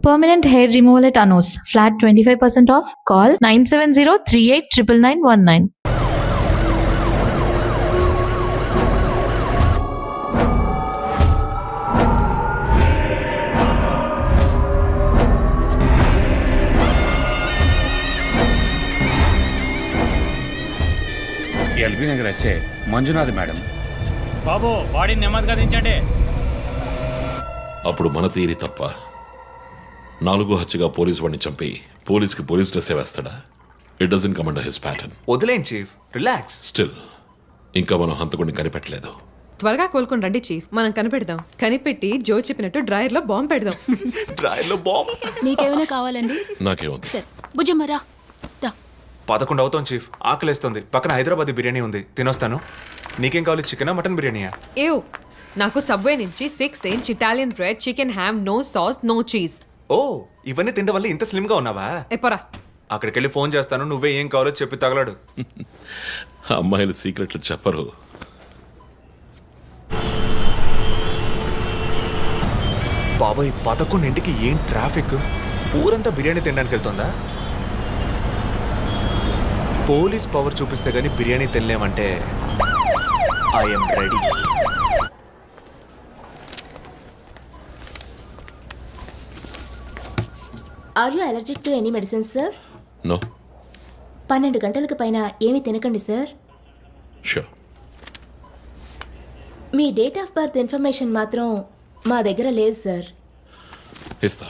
Permanent hair removal at Anos. Flat 25% off. Call 970-389919. LB Nagar SA Manjunath madam. బాబు బాడీని నెమ్మదిగా దించండి. అప్పుడు మన తీరి తప్ప 4 హత్యగా పోలీసు వాడిని చంపి పోలీస్కి పోలీస్ డ్రెస్ వేస్తాడా? It doesn't come under his pattern. వదిలేండి చీఫ్, రిలాక్స్. స్టిల్ ఇంకా మనం హంతకుడిని కనిపెట్టలేదు. త్వరగా కోలుకొని రండి చీఫ్, మనం కనిపెడదాం. కనిపెట్టి జో చెప్పినట్టు డ్రాయర్ లో బాంబు పెడదాం. డ్రాయర్లో బాంబ్. మీకేమైనా కావాలండి? నాకేముంది సరే భుజమ్మరా. 11 అవుతాం చీఫ్, ఆకలేస్తుంది. పక్కన హైదరాబాద్ బిర్యానీ ఉంది, తినొస్తాను. నీకేం కావాలి, చికెనా మటన్ బిర్యానీయా? ఏవ్, నాకు సబ్వే నుంచి 6 inch Italian bread, chicken ham, no sauce, no cheese. Oh, ఇవన్నీ తినడం వల్ల ఇంత స్లిమ్ గా ఉన్నావా? ఎప్పరా అక్కడికి వెళ్ళి ఫోన్ చేస్తాను, నువ్వే ఏం కావాలో చెప్పి తగలాడు. అమ్మాయిలు సీక్రెట్లు చెప్పరు. బాబాయ్ 11ంటికి ఏం ట్రాఫిక్! ఊరంతా బిర్యానీ తినడానికి వెళ్తుందా? పోలీస్ పవర్ చూపిస్తే గానీ బిర్యానీ తినలేమంటే I'm ready. Are you allergic to any medicines sir? No. 12 గంటలకు పైన ఏమీ తినకండి సార్. షూర్. మీ డేట్ ఆఫ్ బర్త్ ఇన్ఫర్మేషన్ మాత్రం మా దగ్గర లేదు సార్. ఇస్తా.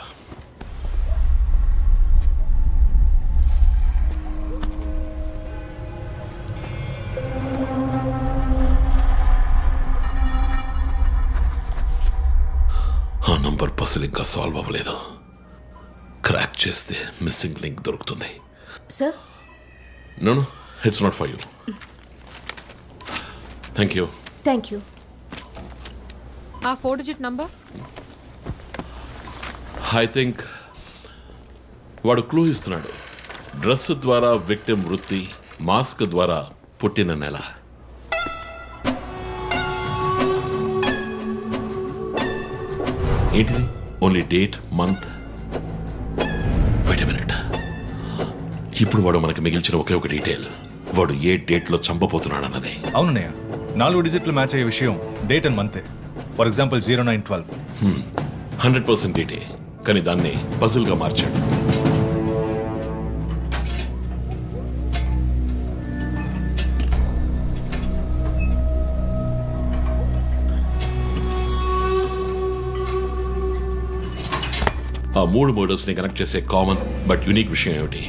ఆ నంబర్ పసిల్ ఇంకా సాల్వ్ అవ్వలేదు. క్రాక్ చేస్తే మిస్సింగ్ లింక్ దొరుకుతుంది. Sir no no, it's not for you. Thank you. Thank you. ఆ 4 డిజిట్ నంబర్. ఐ థింక్ వాడు క్లూ ఇస్తున్నాడు. డ్రెస్ ద్వారా విక్టిమ్ వృత్తి, మాస్క్ ద్వారా పుట్టిన నెల. ఏంటిది? Only date, month. Wait a minute. ఇప్పుడు వాడు మనకి మిగిల్చిన ఒకే ఒక డీటెయిల్, వాడు ఏ డేట్లో చంపబోతున్నాడు అన్నది. అవునన్నయ్య, 4 డిజిట్లు మ్యాచ్ అయ్యే విషయం డేట్ అండ్ మంతే. For example 0912. 100% డేటే, కానీ దాన్ని పజిల్గా మార్చాడు. ఆ 3 మర్డర్స్ ని కనెక్ట్ చేసే కామన్ బట్ యూనిక్ విషయం ఏమిటి?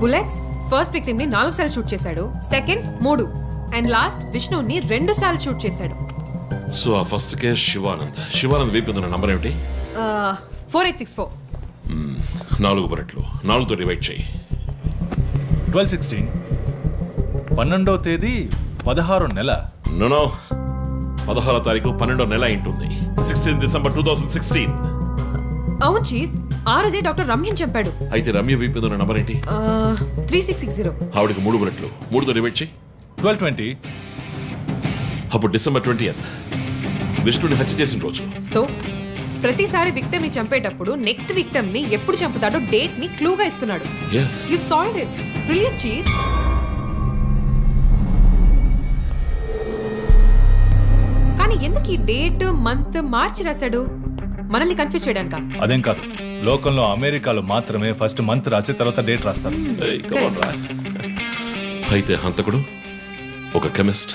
బుల్లెట్స్. ఫస్ట్ విక్టిమ్ ని 4 సార్లు షూట్ చేశాడు, సెకండ్ 3, అండ్ లాస్ట్ విష్ణుని 2 సార్లు షూట్ చేశాడు. సో ఆ ఫస్ట్ కేస్ శివానంద్ వీపు ఉన్న నంబర్ ఏమిటి? 4864. 4 బుల్లెట్లు, 4తో డివైడ్ చేయి. 12/16. 12వ తేదీ 16వ నెల. నో, 16వ తారీఖు 12వ నెల ఉంటుంది. 16 డిసెంబర్ 2016. అవును చీఫ్, ఆ రోజే డాక్టర్ రమ్యని చంపాడు. అయితే రమ్య వీపు ఉన్న నంబర్ ఏంటి? 3660. ఆవిడకి 3 బుల్లెట్లు, 3తో డివైడ్ చేయి. 12/20. అప్పుడు డిసెంబర్ 20th విష్ణుని హత్య చేసిన రోజు. సో ప్రతిసారి విక్టిమ్ ని చంపేటప్పుడు నెక్స్ట్ విక్టిమ్ ని ఎప్పుడు చంపుతాడో డేట్ ని క్లూగా ఇస్తున్నాడు. yes You've solved it. Brilliant, chief. కానీ ఎందుకు ఈ డేట్, మంత్, మార్చి రాశాడు? మనల్ని కన్ఫ్యూజ్ చేయడానికా? అదేం కాదు, లోకంలో అమెరికాలో మాత్రమే ఫస్ట్ మంత్ రాసి తర్వాత డేట్ రాస్తారు. Hey, come on, రా. అయితే హంతకుడు ఒక కెమిస్ట్,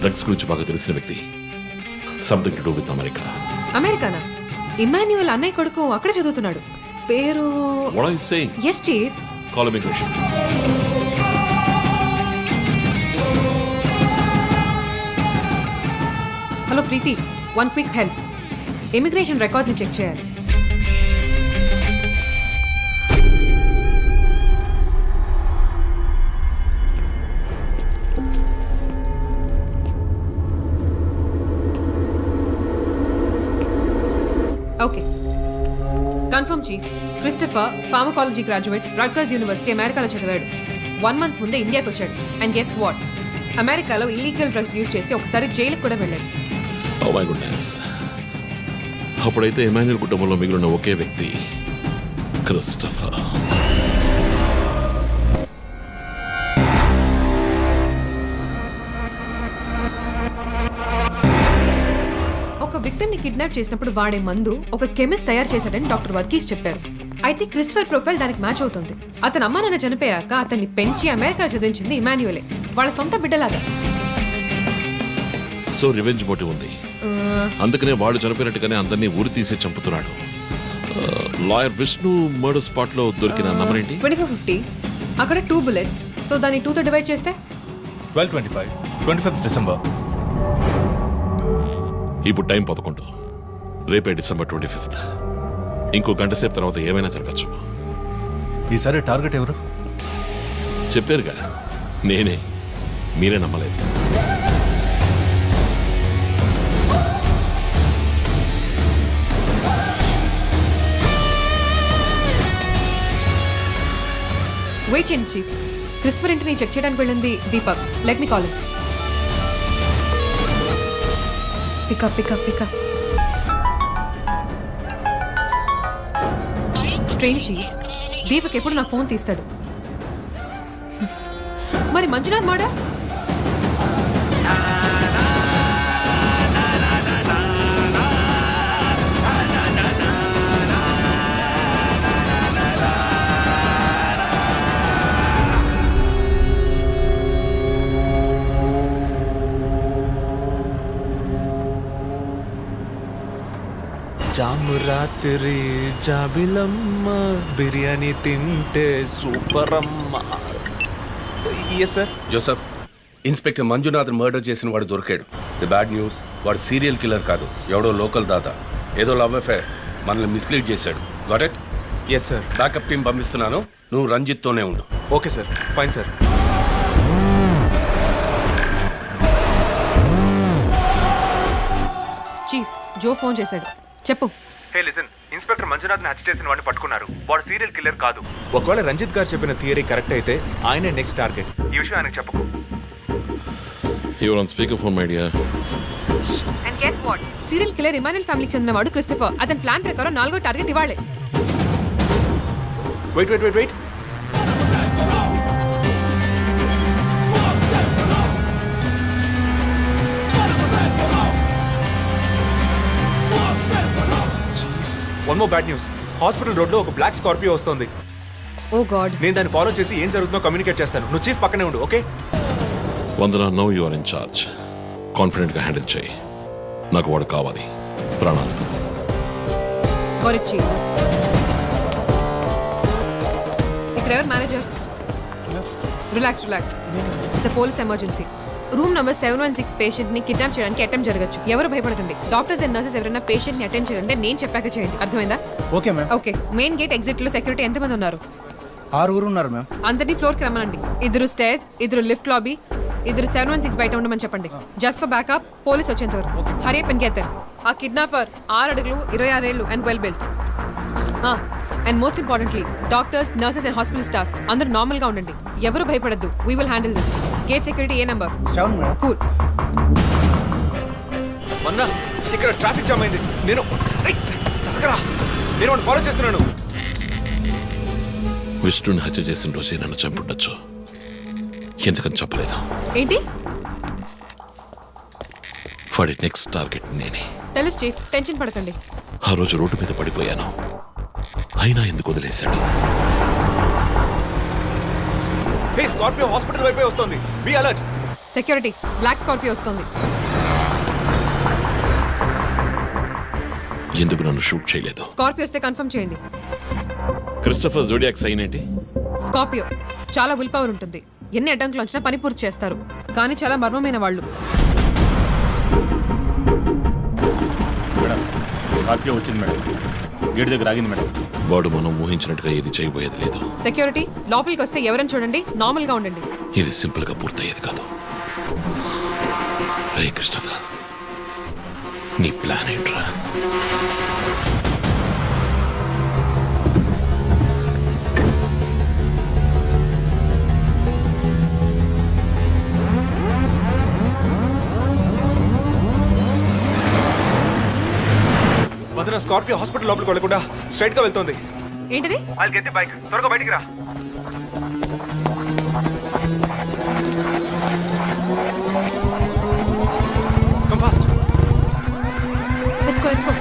డ్రగ్స్ గురించి బాగా తెలిసిన వ్యక్తి. Something to do with America. అమెరికానా? ఇమాన్యుయల్ అన్నయ్య కొడుకు అక్కడ చదువుతున్నాడు. పేరు What are you saying? Yes, chief. Call immigration. Hello Preeti, one quick help. Immigration record ని చెక్ చేయాలి. Okay, confirm chief. Christopher pharmacology graduate, Rutgers university, అమెరికాలో చదివాడు. 1 month ముందే ఇండియాకి వచ్చాడు. అండ్ గెస్ వాట్, అమెరికాలో ఇల్లీగల్ డ్రగ్స్ యూజ్ చేసి ఒకసారి జైలుకి కూడా వెళ్ళాడు. Oh my goodness. అప్పుడైతే ఎమాన్యుల్ కుటుంబంలో మిగిలిన ఒకే వ్యక్తి క్రిస్టఫర్. ఒక విక్టిమ్ ని కిడ్నాప్ చేసినప్పుడు వాడే మందు ఒక కెమిస్ట్ తయారు చేశాడని డాక్టర్ వర్గీస్ చెప్పారు. అయితే క్రిస్టఫర్ ప్రొఫైల్ దానికి మ్యాచ్ అవుతుంది. అతను అమ్మా నాన్న చనిపోయాక అతన్ని పెంచి అమెరికా చదివించింది ఇమాన్యుయలే, వాళ్ళ సొంత బిడ్డలాగా. సో రివెంజ్ మోటివ్ ఉంది, అందుకనే వాడు చనిపోయినట్టుగానే అందరినీ ఊరి తీసి చంపుతున్నాడు. లాయర్ విష్ణు మర్డర్ స్పాట్ లో దొరికిన నంబర్ ఏంటి? 2450. అక్కడ 2 bullets. సో దాన్ని 2 తో డివైడ్ చేస్తే 12:25, 25th December. ఇప్పుడు టైం 11. రేపే December 25th. ఇంకో గంట సేపు తర్వాత ఏమైనా జరగచ్చు. ఈసారి టార్గెట్ ఎవరు? చెప్పారుగా, నేనే. మీరే నమ్మలేదు. వెయిట్ చేయండి చీఫ్. క్రిస్టఫర్ ఇంటిని చెక్ చేయడానికి వెళ్ళింది Deepak. Let me call. Pick up pick up pick up. Strange chief, Deepak ఎప్పుడు నా ఫోన్ తీస్తాడు. మరి మంజునాథ్ మాడా? జాము రాత్రి జాబిలమ్మ బిర్యానీ తింటే సూపర్ అమ్మ. Yes sir. Joseph, inspector Manjunath murder చేసిన వాడు దొరికాడు. ది బ్యాడ్ న్యూస్, వాడు సీరియల్ కిల్లర్ కాదు, ఎవడో లోకల్ దాత. ఏదో లవ్ అఫేర్, మనల్ని మిస్లీడ్ చేశాడు. Got it? Yes sir. Backup team పంపిస్తున్నాను, నువ్వు రంజిత్తోనే ఉండు. Okay sir, fine sir. Chief, Jo phone చేశాడు. చెప్పు. హే లిసన్, ఇన్స్పెక్టర్ మంజునాథ్ని హత్య చేసిన వాడిని పట్టుకున్నారు. వాడు సీరియల్ కిల్లర్ కాదు. ఒకవేళ రంజిత్ గారు చెప్పిన థియరీ కరెక్ట్ అయితే ఆయనే నెక్స్ట్ టార్గెట్. ఈ విషయం ఆయనకు చెప్పకు. Your on speaker phone my dear. And get what? Serial killer Emmanuel ఫ్యామిలీకి చెందినవాడు క్రిస్టఫర్. అతని ప్లాన్ ప్రకారం 4వ టార్గెట్ ఇవాళే. Wait wait wait wait. One more bad news. Hospital road లో ఒక బ్లాక్ స్కార్పియో వస్తుంది. Oh God. నేను దాన్ని ఫాలో చేసి ఏం జరుగుతుందో కమ్యూనికేట్ చేస్తాను. నువ్వు చీఫ్ పక్కనే ఉండు, okay? Vandana, no you are in charge. Confident గా హ్యాండిల్ చేయి. నాకు వాడు కావాలి, ప్రాణాలతో. Got it chief. ఇక్కడ ఎవరు manager? Relax relax. It's police emergency. Room number 716 patient ని కిడ్నాప్ చేయడానికి అటెంప్ట్ జరగచ్చు. ఎవరు భయపడకండి. డాక్టర్స్ అండ్ నర్సెస్ ఎవరైనా పేషెంట్ ని అటెండ్ చేయాలంటే నేను చెప్పాక చేయండి. అర్థమైందా? Okay ma'am. Okay. Main gate exit లో సెక్యూరిటీ ఎంతమంది ఉన్నారు? 6 ఉన్నారు మ్యామ్. అందరినీ ఫ్లోర్ కి రమ్మనండి. 2 స్టేర్స్, 2 లిఫ్ట్ లాబీ, 2 716 బయట ఉండమని చెప్పండి. జస్ట్ ఫర్ బ్యాకప్, పోలీస్ వచ్చేంత వరకు. Hurry up and get there. ఆ కిడ్నాపర్ 6 అడుగులు 26 ఏళ్ళు and well built. And most importantly doctors, nurses and hospital staff అందరూ నార్మల్ గా ఉండండి. ఎవరు భయపడద్దు. We will handle this. Gate security ఏ నెంబర్? 7 మేడం. కూల్. మొన్న ఇక్కడ ట్రాఫిక్ జామ్ అయింది. నేను చక్కరా, నేను వాడిని ఫాలో చేస్తున్నాను. విష్ణుని హత్య చేసిన రోజే నన్ను చంపుండొచ్చు. ఎందుకని చెప్పలేదు? ఏంటి? వాడి నెక్స్ట్ టార్గెట్ నేనే. తెలుసు చీఫ్, టెన్షన్ పడకండి. ఆ రోజు రోడ్డు మీద పడిపోయాను, అయినా ఎందుకు వదిలేశాడు? హే, స్కార్పియో హాస్పిటల్ వైపే వస్తుంది. Be alert. Security, black Scorpio వస్తుంది. ఎందుకు నన్ను షూట్ చేయలేదు? స్కార్పియో వస్తే కన్ఫర్మ్ చేయండి. క్రిస్టఫర్ జోడియాక్ సైన్ ఏంటి? స్కార్పియో చాలా విల్ పవర్ ఉంటుంది. ఎన్ని అడ్డంకులు వచ్చినా పని పూర్తి చేస్తారు. కానీ చాలా మర్మమైన వాళ్ళు. మేడం, స్కార్పియో వచ్చింది మేడం. గేట్ దగ్గర ఆగింది మేడం. వాడు మనం ఊహించినట్టుగా ఏది చేయబోయేది లేదు. సెక్యూరిటీ, లోపలికి వస్తే ఎవరైనా చూడండి, నార్మల్ గా ఉండండి. ఇది సింపుల్ గా పూర్తయ్యేది కాదు. రే క్రిస్టఫర్, నీ ప్లాన్ ఏంట్రా? వదన, వస్తున్న స్కార్పియో హాస్పిటల్ లోపలికి వెళ్ళకుండా స్ట్రైట్ గా వెళ్తోంది. ఏంటిది? వాళ్ళకి ఎత్తి బైక్ త్వరగా బయటికి రా. Come fast. Let's go.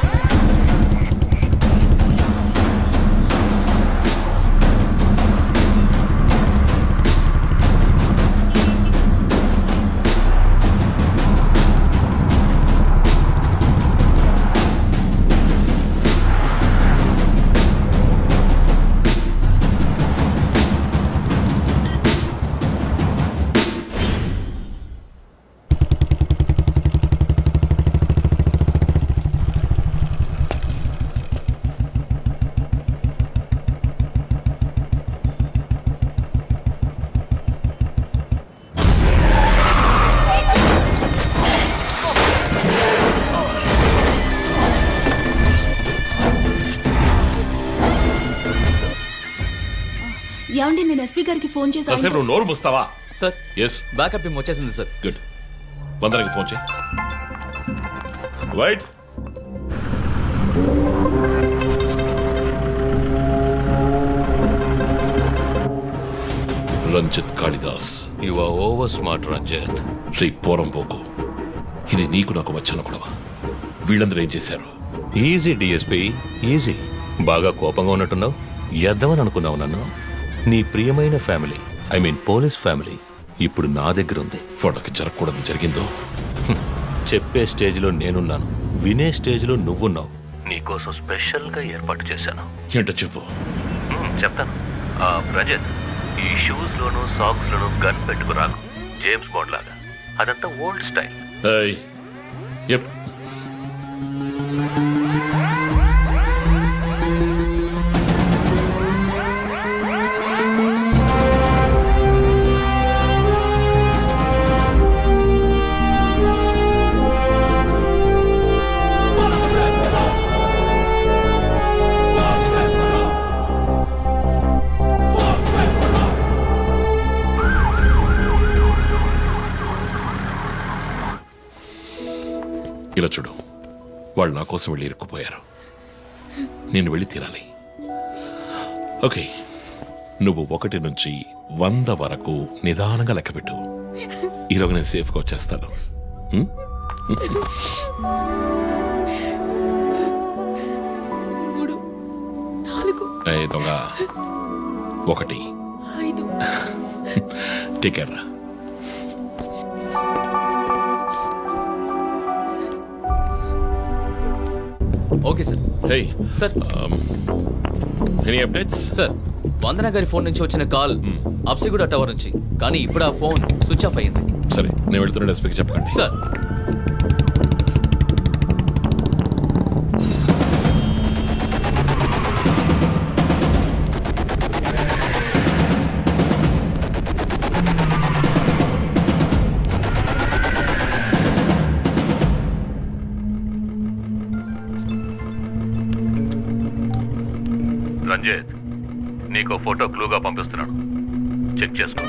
ఏమండి నేను ఎస్పీ గారికి ఫోన్ చేశాను. కాసేపు నువ్వు నోరు ముస్తావా? సార్ ఎస్, బ్యాకప్ టీమ్ వచ్చేసింది సార్. గుడ్. వందనకి ఫోన్ చేయి. Wait, Ranjit Kalidas. You are over smart Ranjit. రీ పోరంపోకు, ఇది నీకు నాకు వచ్చిన గొడవ. వీళ్ళందరూ ఏం చేశారు? Easy DSP, easy. బాగా కోపంగా ఉన్నట్టున్నావు. ఎద్దవని అనుకున్నావు నన్ను. నీ ప్రియమైన family, I mean police family ఇప్పుడు నా దగ్గర ఉంది. వాళ్ళకి జరగకూడదు జరిగిందో. చెప్పే స్టేజ్లో నేనున్నాను, వినే స్టేజ్లో నువ్వున్నావు. నీకోసం స్పెషల్గా ఏర్పాటు చేశాను. ఏంటో చెప్పు. చెప్తాను. రజత్, ఈ షూస్లోను సాక్స్లోను గన్ పెట్టుకురాకు, జేమ్స్ బాండ్ లాగా. అదంతా ఓల్డ్ స్టైల్. ఏయ్, ఎప్. ఇలా చూడు, వాళ్ళు నా కోసం వెళ్ళి ఇరుక్కుపోయారు. నేను వెళ్ళి తీరాలి. ఓకే, నువ్వు 1 నుంచి 100 వరకు నిదానంగా లెక్కపెట్టు. ఈలోగా నేను సేఫ్గా వచ్చేస్తాను. దొంగ 1 5 ticket. Okay sir. Hey sir. Any updates? Sir, Vandana గారి ఫోన్ నుంచి వచ్చిన కాల్ అప్సిగూడ టవర్ నుంచి, కానీ ఇప్పుడు ఆ ఫోన్ స్విచ్ ఆఫ్ అయ్యింది. సరే, నేను వెళ్తున్న ఎస్పీకి చెప్పకండి. సార్. రంజిత్, నీకు ఫోటో క్లూగా పంపిస్తున్నాను, చెక్ చేసుకో.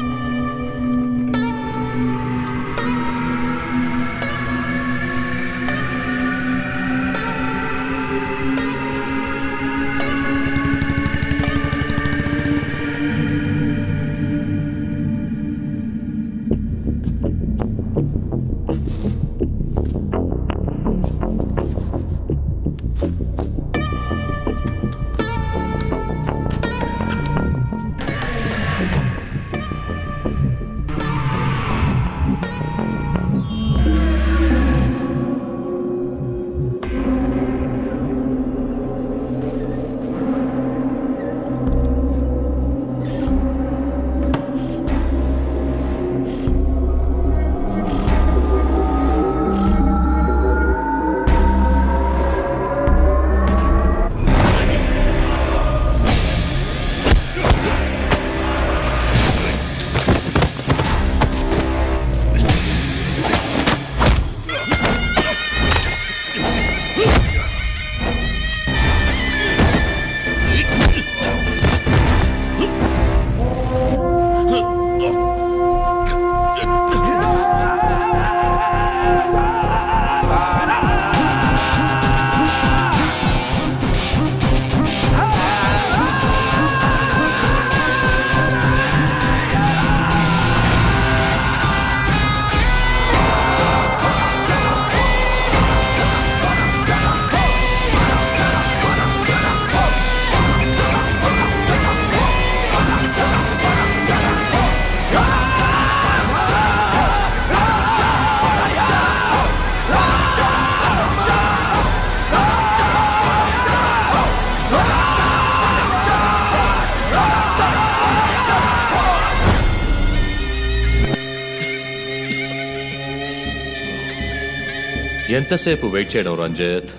ఎంతసేపు వెయిట్ చేయడం రంజిత్?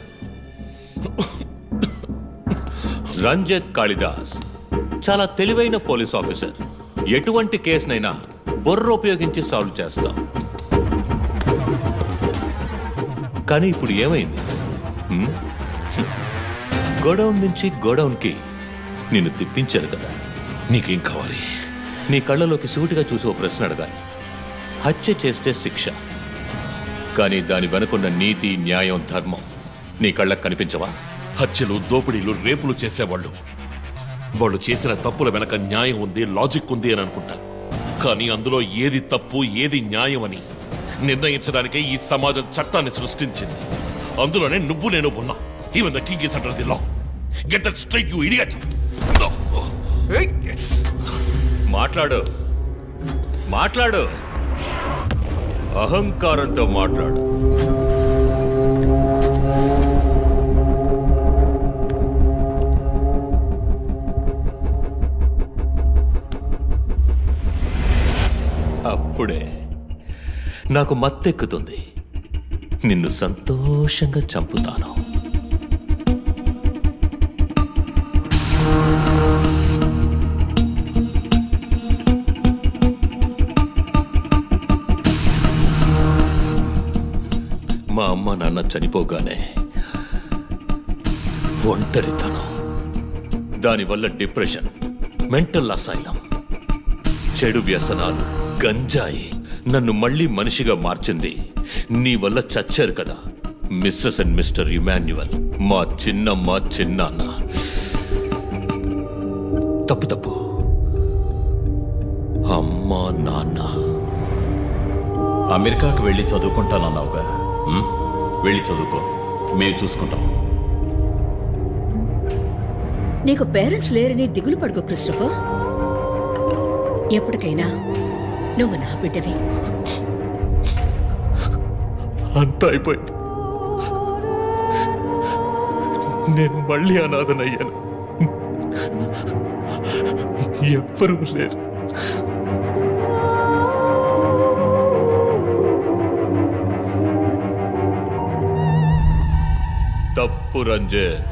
రంజిత్ కాళిదాస్ చాలా తెలివైన పోలీస్ ఆఫీసర్. ఎటువంటి కేసునైనా బుర్ర ఉపయోగించి సాల్వ్ చేస్తాం. కానీ ఇప్పుడు ఏమైంది? గోడౌన్ నుంచి గోడౌన్కి నిన్ను తిప్పించారు కదా. నీకేం కావాలి? నీ కళ్ళలోకి సూటిగా చూసి ఓ ప్రశ్న అడగాలి. హత్య చేస్తే శిక్ష, కానీ దాని వెనుకున్న నీతి, న్యాయం, ధర్మం నీ కళ్ళకు కనిపించవా? హత్యలు, దోపిడీలు, రేపులు చేసేవాళ్ళు వాళ్ళు చేసిన తప్పుల వెనక న్యాయం ఉంది, లాజిక్ ఉంది అని అనుకుంటారు. కానీ అందులో ఏది తప్పు, ఏది న్యాయం అని నిర్ణయించడానికే ఈ సమాజం చట్టాన్ని సృష్టించింది. అందులోనే నువ్వు నేను ఉన్నా. Even the king is under the law. Get that straight, you idiot. మాట్లాడు, మాట్లాడు, అహంకారంతో మాట్లాడు. అప్పుడే నాకు మత్తెక్కుతుంది. నిన్ను సంతోషంగా చంపుతాను. మా అమ్మ నాన్న చనిపోగానే ఒంటరితనం, దానివల్ల డిప్రెషన్, మెంటల్ అసైలం, చెడు వ్యసనాలు, గంజాయి నన్ను మళ్ళీ మనిషిగా మార్చింది. నీ వల్ల చచ్చారు కదా మిస్సెస్ అండ్ మిస్టర్ ఇమాన్యువల్, మా చిన్నాన్న. తప్పు అమ్మా నాన్న. అమెరికాకు వెళ్ళి చదువుకుంటానన్నావుగా, వెళ్ళి చదువుకో, మేము చూసుకుంటాం. నీకు పేరెంట్స్ లేరని దిగులు పడుకో క్రిస్టఫర్. ఎప్పటికైనా నువ్వు నా బిడ్డవి. అంతా అయిపోయింది. నేను మళ్ళీ అనాథనయ్యాను. ఎవ్వరూ లేరు. తప్పు రంజిత్,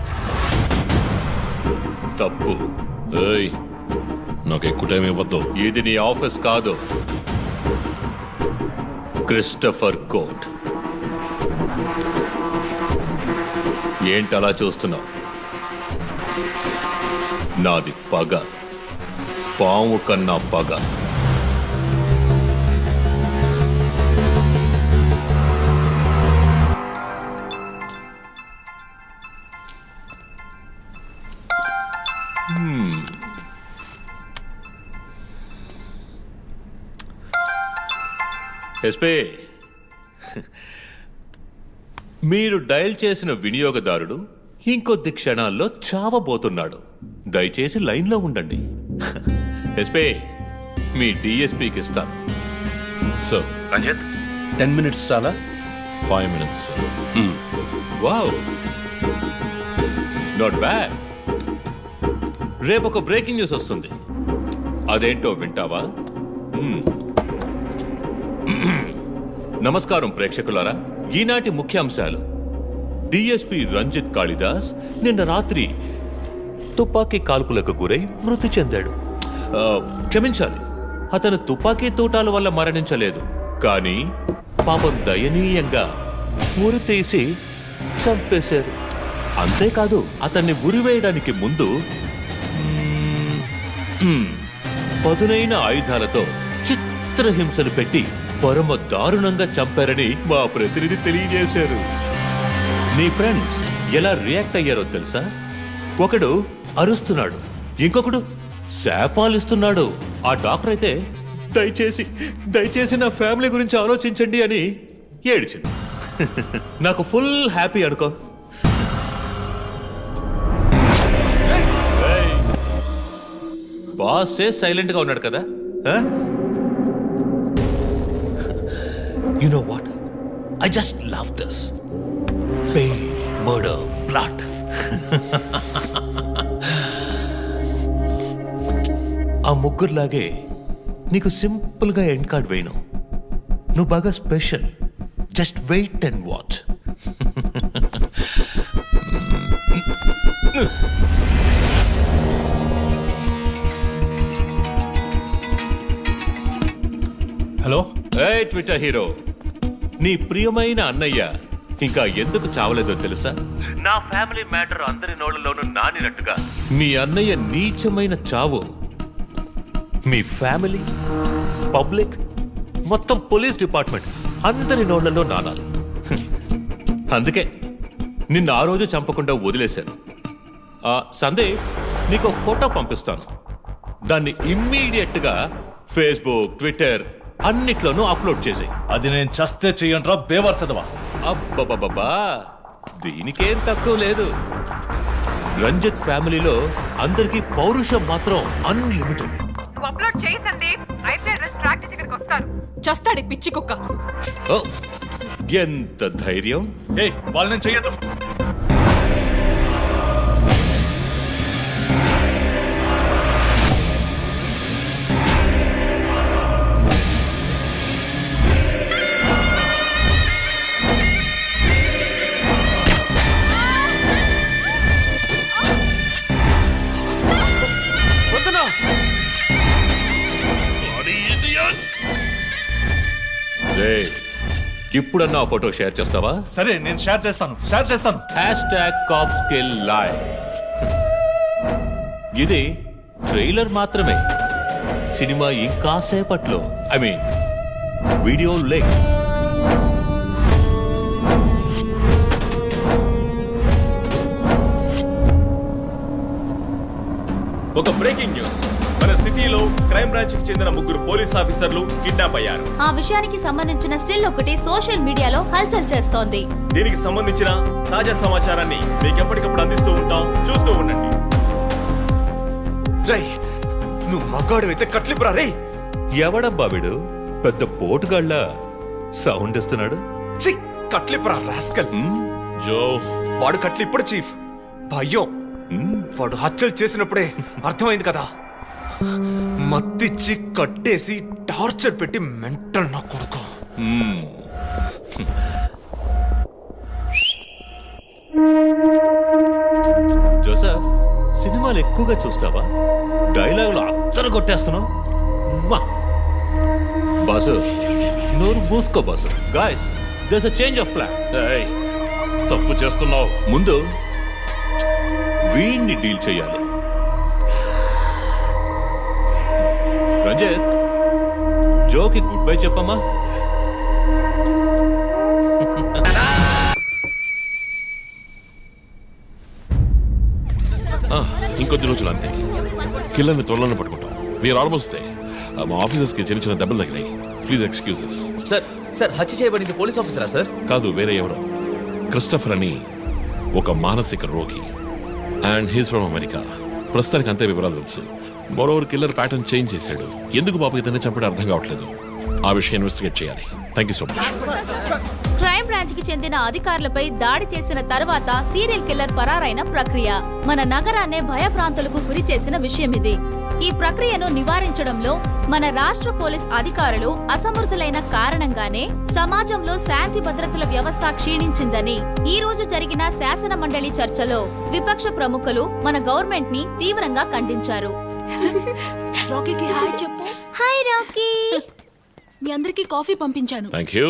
తప్పు. ఏయ్, నాకు ఎక్కువ టైం ఇవ్వద్దు. ఇది నీ ఆఫీస్ కాదు, క్రిస్టఫర్ కోర్ట్. ఏంటలా చూస్తున్నావు? నాది పగ, పాము కన్నా పగ. ఎస్పీ, మీరు డయల్ చేసిన వినియోగదారుడు ఇంకొద్ది క్షణాల్లో చావబోతున్నాడు. దయచేసి లైన్లో ఉండండి. ఎస్పీ, మీ డిఎస్పీకి ఇస్తాను. సార్, రంజిత్ 10 minutes చాలా? 5 minutes, sir. Wow, not bad. రేపు ఒక బ్రేకింగ్ న్యూస్ వస్తుంది. అదేంటో వింటావా? నమస్కారం ప్రేక్షకులారా. ఈనాటి ముఖ్యాంశాలు: డిఎస్పీ రంజిత్ కాళిదాస్ నిన్న రాత్రి తుపాకీ కాల్పులకు గురై మృతి చెందాడు. క్షమించాలి, అతను తుపాకీ తూటాల వల్ల మరణించలేదు, కానీ పాపం దయనీయంగా ఉరి తీసి చంపేశారు. అంతేకాదు, అతన్ని ఉరివేయడానికి ముందు పదునైన ఆయుధాలతో చిత్రహింసలు పెట్టి పరమ దారుణంగా చంపారని మా ప్రతినిధి తెలియజేశారు. నీ ఫ్రెండ్స్ ఎలా రియాక్ట్ అయ్యారో తెలుసా? ఒకడు అరుస్తున్నాడు, ఇంకొకడు శాపాలిస్తున్నాడు. ఆ డాక్టర్ అయితే దయచేసి నా ఫ్యామిలీ గురించి ఆలోచించండి అని ఏడ్చింది. నాకు ఫుల్ హ్యాపీ అనుకో. బాసే సైలెంట్ గా ఉన్నాడు కదా. You know what? I just love this. Pain, murder, blood. ఆ ముగ్గురులాగే నీకు సింపుల్గా ఎండ్ కార్డ్ వేయను. నువ్వు బాగా special. Just wait and watch. Hello a Twitter hero, నీ ప్రియమైన అన్నయ్య ఇంకా ఎందుకు చావలేదో తెలుసా? నా ఫ్యామిలీ మ్యాటర్ అందరి నోళ్లలోనూ నానినట్టుగా మీ అన్నయ్య నీచమైన చావు మీ ఫ్యామిలీ, పబ్లిక్, మొత్తం పోలీస్ డిపార్ట్మెంట్ అందరి నోళ్లలో నానాలి. అందుకే నిన్ను ఆ రోజు చంపకుండా వదిలేశాను. సందే, నీకు ఫోటో పంపిస్తాను. దాన్ని ఇమ్మీడియట్ గా ఫేస్బుక్, ట్విట్టర్ అన్నిట్లోనూ అప్లోడ్ చేసేయ్. అది నేను చస్తే చెయ్యంట్రా బేవర్సదవా. అబ్బబ్బబ్బా, దీనికేం తక్కువ లేదు. రంజిత్ ఫ్యామిలీలో అందరికీ పౌరుషం మాత్రం అన్లిమిటెడ్. నువ్వు అప్లోడ్ చేయి సందీప్. అయితే అడ్రస్ ట్రాక్ చేసి ఇక్కడికి వస్తారు. చస్తాడి పిచ్చి కుక్క. ఓ, ఎంత ధైర్యం! ఏయ్, వాళ్ళని చెయ్యదు. ఇప్పుడన్నా ఆ ఫోటో షేర్ చేస్తావా? సరే, నేను షేర్ చేస్తాను. #CopsKillLive. ఇది ట్రైలర్ మాత్రమే. సినిమా ఇంకా సేపట్లో, ఐ మీన్ వీడియో లింక్. ఒక బ్రేకింగ్ న్యూస్. మన సిటీలో క్రైమ్ బ్రాంచ్ కి చెందిన 3 పోలీస్ ఆఫీసర్లు కిడ్నాప్ అయ్యారు. ఆ విషయానికి సంబంధించిన స్టిల్ ఒకటి సోషల్ మీడియాలో హల్చల్ చేస్తోంది. దీనికి సంబంధించిన తాజా సమాచారాన్ని మీకు ఎప్పటికప్పుడు అందిస్తూ ఉంటాం, చూస్తూ ఉండండి. రై, నువ్వు మగాడు అయితే కట్లిపురా రే. ఎవడబ్బా వీడు పెద్ద పోటుగాళ్ళ సౌండ్ ఇస్తున్నాడు? కట్లిపురా రాస్కల్. జో, వాడు కట్లిప్పుడు చీఫ్. భయం. వాడు హత్యలు చేసినప్పుడే అర్థమైంది కదా. మత్తిచ్చి కట్టేసి టార్చర్ పెట్టి మెంటల్ నా కొడుకు. జోసెఫ్, సినిమాలు ఎక్కువగా చూస్తావా? డైలాగులు అత్తరు కొట్టేస్తున్నావు. బాసు, నోరు మూసుకో boss. Guys, there's a change of plan. తప్పు చేస్తున్నావు. ముందు వీణ్ణి డీల్ చేయాలి. రంజిత్, జోకి గుడ్ బై చెప్పమ్మా. ఇంకొద్ది రోజులు అంతే. కిల్లర్ని త్వరలోనే పట్టుకుంటాం. We're almost there. మా ఆఫీసర్స్ కి చిన్న చిన్న దెబ్బలు తగిలాయి. Please excuses. సార్ హత్య చేయబడింది పోలీస్ ఆఫీసరా సార్? కాదు, వేరే ఎవరో. క్రిస్టఫర్ అని ఒక మానసిక రోగి. And he's from America. ప్రస్తుతానికి అంతే వివరాలు తెలుసు. మరోవర్ కిల్లర్ ప్యాటర్న్ చేంజ్ చేశాడు. ఎందుకు పాప ఇతన్ని చంపడం అర్థం కావట్లేదు. ఆ విషయం ఇన్వెస్టిగేట్ చేయాలి. Thank you so much. Crime branch కి చెందిన అధికారులపై దాడి చేసిన తర్వాత సీరియల్ కిల్లర్ పరారైన ప్రక్రియ మన నగరాన్నే భయభ్రాంతులకు గురి చేసిన విషయం ఇది. ఈ ప్రక్రియను నివారించడంలో మన రాష్ట్ర పోలీస్ అధికారులు అసమర్థులైన కారణంగానే సమాజంలో శాంతి భద్రతల వ్యవస్థ క్షీణించిందని ఈ రోజు జరిగిన శాసన మండలి చర్చలో విపక్ష ప్రముఖులు మన గవర్నమెంట్ ని తీవ్రంగా ఖండించారు. రాకీకి హాయ్ చెప్పు. Hi Rocky. మీ అందరికి కాఫీ పంపించాను. Thank you.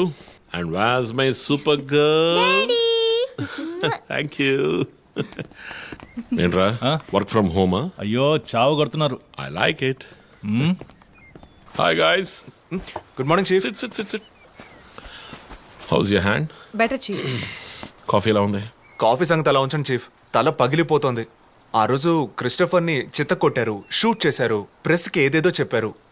And was my super girl. Thank you. ఏంట్రా, వర్క్ ఫ్రమ్ హోమా? అయ్యో, చావు కొడుతున్నారు. I like it. Hi guys. Good morning chief. Sit sit sit sit. How's your hand? Better chief. Coffee ఎలా ఉంది? కాఫీ సంగతి అలా ఉంచండి చీఫ్. తల పగిలిపోతోంది. ఆ రోజు క్రిస్టఫర్ని చిత్త కొట్టారు, షూట్ చేశారు, ప్రెస్కి ఏదేదో చెప్పారు.